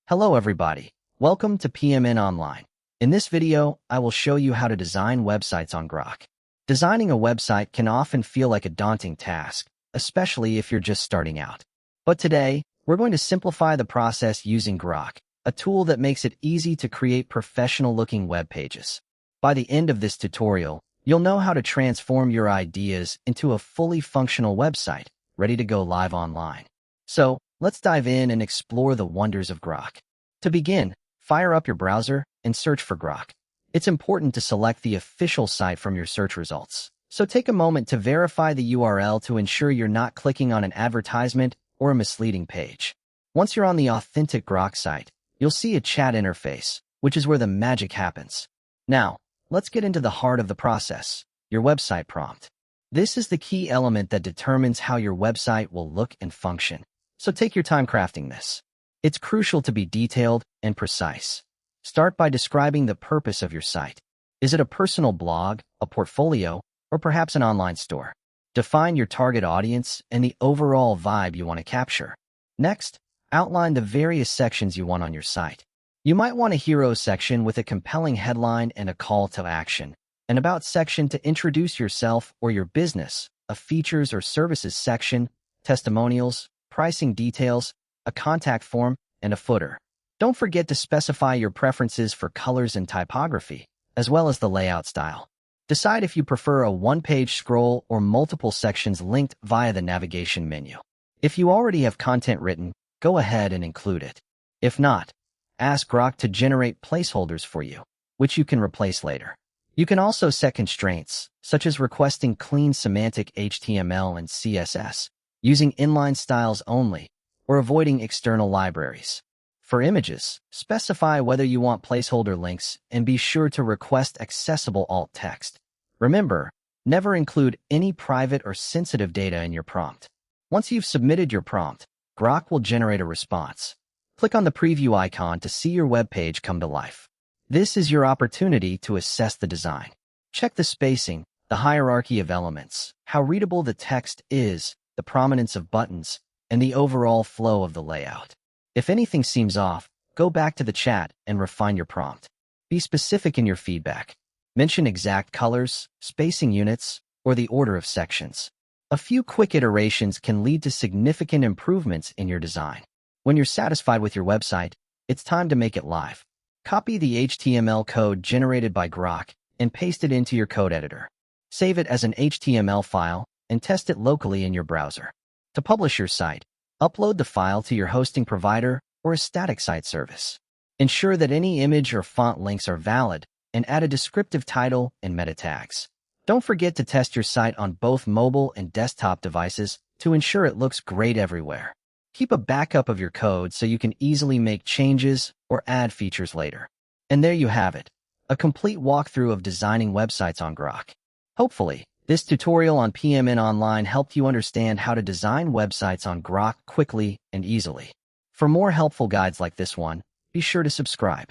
Hello everybody, welcome to PMN Online. In this video, I will show you how to design websites on Grok. Designing a website can often feel like a daunting task, especially if you're just starting out. But today, we're going to simplify the process using Grok, a tool that makes it easy to create professional-looking web pages. By the end of this tutorial, you'll know how to transform your ideas into a fully functional website, ready to go live online. So, let's dive in and explore the wonders of Grok. To begin, fire up your browser and search for Grok. It's important to select the official site from your search results. So take a moment to verify the URL to ensure you're not clicking on an advertisement or a misleading page. Once you're on the authentic Grok site, you'll see a chat interface, which is where the magic happens. Now, let's get into the heart of the process, your website prompt. This is the key element that determines how your website will look and function. So take your time crafting this. It's crucial to be detailed and precise. Start by describing the purpose of your site. Is it a personal blog, a portfolio, or perhaps an online store? Define your target audience and the overall vibe you want to capture. Next, outline the various sections you want on your site. You might want a hero section with a compelling headline and a call to action, an about section to introduce yourself or your business, a features or services section, testimonials, pricing details, a contact form, and a footer. Don't forget to specify your preferences for colors and typography, as well as the layout style. Decide if you prefer a one-page scroll or multiple sections linked via the navigation menu. If you already have content written, go ahead and include it. If not, ask Grok to generate placeholders for you, which you can replace later. You can also set constraints, such as requesting clean semantic HTML and CSS, using inline styles only, or avoiding external libraries. For images, specify whether you want placeholder links and be sure to request accessible alt text. Remember, never include any private or sensitive data in your prompt. Once you've submitted your prompt, Grok will generate a response. Click on the preview icon to see your web page come to life. This is your opportunity to assess the design. Check the spacing, the hierarchy of elements, how readable the text is, the prominence of buttons, and the overall flow of the layout. If anything seems off, go back to the chat and refine your prompt. Be specific in your feedback. Mention exact colors, spacing units, or the order of sections. A few quick iterations can lead to significant improvements in your design. When you're satisfied with your website, it's time to make it live. Copy the HTML code generated by Grok and paste it into your code editor. Save it as an HTML file and test it locally in your browser. To publish your site, upload the file to your hosting provider or a static site service. Ensure that any image or font links are valid and add a descriptive title and meta tags. Don't forget to test your site on both mobile and desktop devices to ensure it looks great everywhere. Keep a backup of your code so you can easily make changes or add features later. And there you have it, a complete walkthrough of designing websites on Grok. Hopefully, this tutorial on PMN Online helped you understand how to design websites on Grok quickly and easily. For more helpful guides like this one, be sure to subscribe.